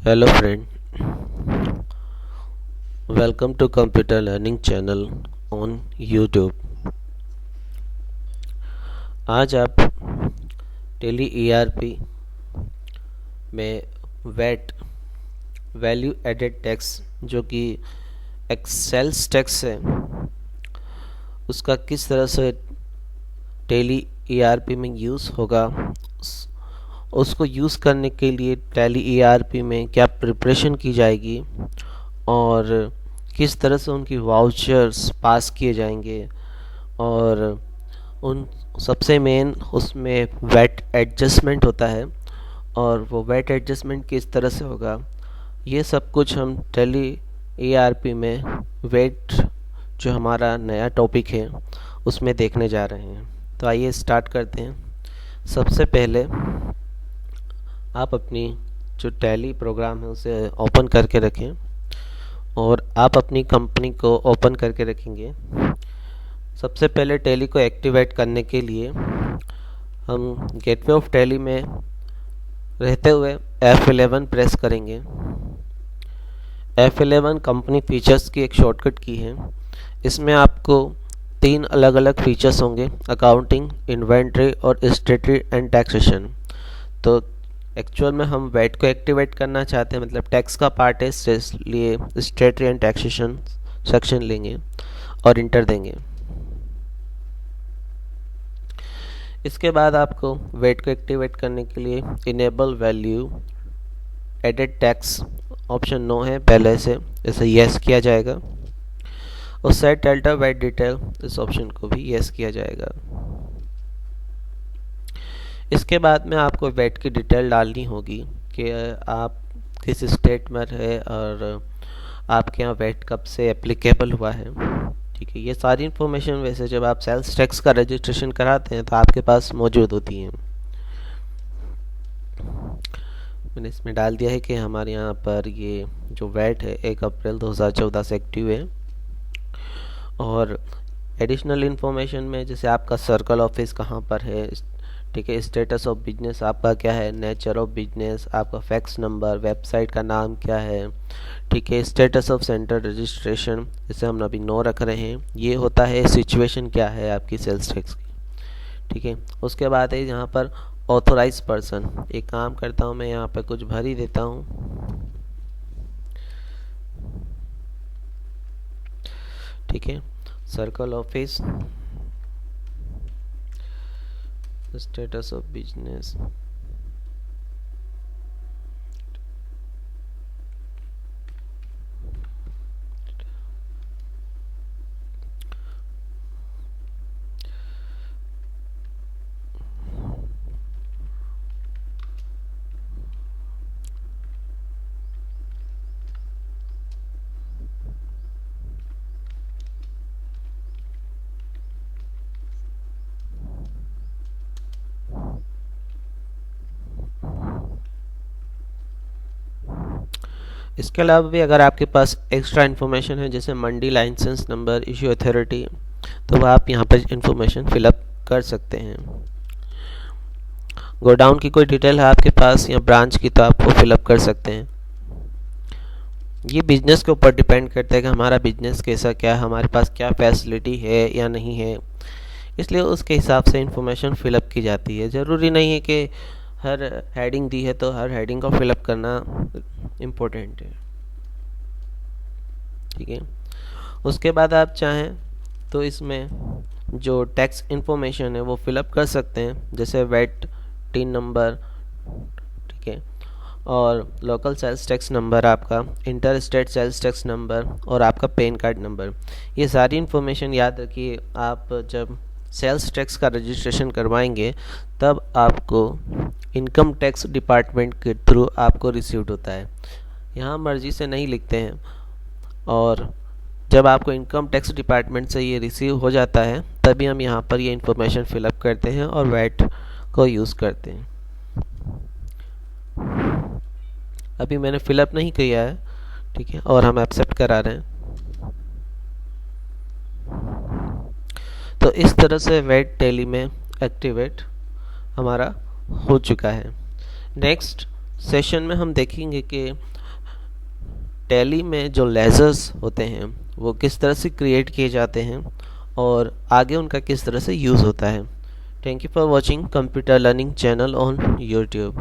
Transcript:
Hello friend, welcome to Computer Learning Channel on YouTube। आज आप tele ERP में VAT value added tax जो कि एक्सेल्स टैक्स है उसका किस तरह से टेली ईआरपी में यूज़ होगा, उसको यूज़ करने के लिए टैली ईआरपी में क्या प्रिपरेशन की जाएगी और किस तरह से उनकी वाउचर्स पास किए जाएंगे और उन सबसे मेन उसमें वैट एडजस्टमेंट होता है और वो वैट एडजस्टमेंट किस तरह से होगा, ये सब कुछ हम टैली ईआरपी में वैट जो हमारा नया टॉपिक है उसमें देखने जा रहे हैं। तो आइए स्टार्ट करते हैं। सबसे पहले आप अपनी जो टैली प्रोग्राम है उसे ओपन करके रखें और आप अपनी कंपनी को ओपन करके रखेंगे। सबसे पहले टैली को एक्टिवेट करने के लिए हम गेटवे ऑफ टैली में रहते हुए F11 प्रेस करेंगे। F11 कंपनी फीचर्स की एक शॉर्टकट की है। इसमें आपको 3 अलग अलग फीचर्स होंगे, अकाउंटिंग, इन्वेंट्री और स्टेटरी एंड टैक्सेशन। तो एक्चुअल में हम वैट को एक्टिवेट करना चाहते हैं, मतलब टैक्स का पार्ट है, इसलिए स्टेटरी एंड टैक्सेशन सेक्शन लेंगे और इंटर देंगे। इसके बाद आपको वैट को एक्टिवेट करने के लिए enable value added tax option no है पहले से, इसे येस किया जाएगा और सेट डेल्टा वैट डिटेल इस ऑप्शन को भी येस किया जाएगा। इसके बाद में आपको वैट की डिटेल डालनी होगी कि आप किस स्टेट में है और आपके यहाँ वैट कब से एप्लीकेबल हुआ है। ठीक है, ये सारी इन्फॉर्मेशन वैसे जब आप सेल्स टैक्स का रजिस्ट्रेशन कराते हैं तो आपके पास मौजूद होती हैं। मैंने इसमें डाल दिया है कि हमारे यहाँ पर ये जो वैट है 1 अप्रैल 2014 से एक्टिव है। और एडिशनल इन्फॉर्मेशन में जैसे आपका सर्कल ऑफिस कहाँ पर है, ठीक है, स्टेटस ऑफ बिजनेस आपका क्या है, नेचर ऑफ बिजनेस, आपका फैक्स नंबर, वेबसाइट का नाम क्या है, ठीक है, स्टेटस ऑफ सेंटर रजिस्ट्रेशन इसे हम अभी नो रख रहे हैं, ये होता है सिचुएशन क्या है आपकी सेल्स टैक्स की। ठीक है, उसके बाद है यहाँ पर ऑथोराइज पर्सन। एक काम करता हूँ मैं यहाँ पर कुछ भर ही देता हूँ। ठीक है, circle office, status of business, इसके अलावा भी अगर आपके पास एक्स्ट्रा इन्फॉर्मेशन है जैसे मंडी लाइसेंस नंबर, इश्यू अथॉरिटी, तो वह आप यहाँ पर इन्फॉर्मेशन फिलअप कर सकते हैं। गोडाउन की कोई डिटेल है आपके पास या ब्रांच की तो आप वो फिलअप कर सकते हैं। ये बिजनेस के ऊपर डिपेंड करता है कि हमारा बिजनेस कैसा क्या है, हमारे पास क्या फैसिलिटी है या नहीं है, इसलिए उसके हिसाब से इन्फॉर्मेशन फिलअप की जाती है। ज़रूरी नहीं है कि हर हेडिंग दी है तो हर हेडिंग को फिलअप करना इम्पोर्टेंट है। ठीक है, उसके बाद आप चाहें तो इसमें जो टैक्स इन्फॉर्मेशन है वो फिलअप कर सकते हैं, जैसे वैट टिन नंबर, ठीक है, और लोकल सेल्स टैक्स नंबर, आपका inter state sales tax number और आपका पैन कार्ड नंबर। ये सारी इन्फॉर्मेशन याद रखिए, आप जब सेल्स टैक्स का रजिस्ट्रेशन करवाएंगे तब आपको इनकम टैक्स डिपार्टमेंट के थ्रू आपको रिसीव्ड होता है। यहाँ मर्जी से नहीं लिखते हैं और जब आपको इनकम टैक्स डिपार्टमेंट से ये रिसीव हो जाता है तभी हम यहाँ पर ये इन्फॉर्मेशन फिलअप करते हैं और वैट को यूज़ करते हैं। अभी मैंने फिलअप नहीं किया है, ठीक है, और हम एक्सेप्ट करा रहे हैं। तो इस तरह से वैट टैली में एक्टिवेट हमारा हो चुका है। नेक्स्ट सेशन में हम देखेंगे कि टैली में जो लेजर्स होते हैं वो किस तरह से क्रिएट किए जाते हैं और आगे उनका किस तरह से यूज़ होता है। Thank you for watching computer learning channel on YouTube.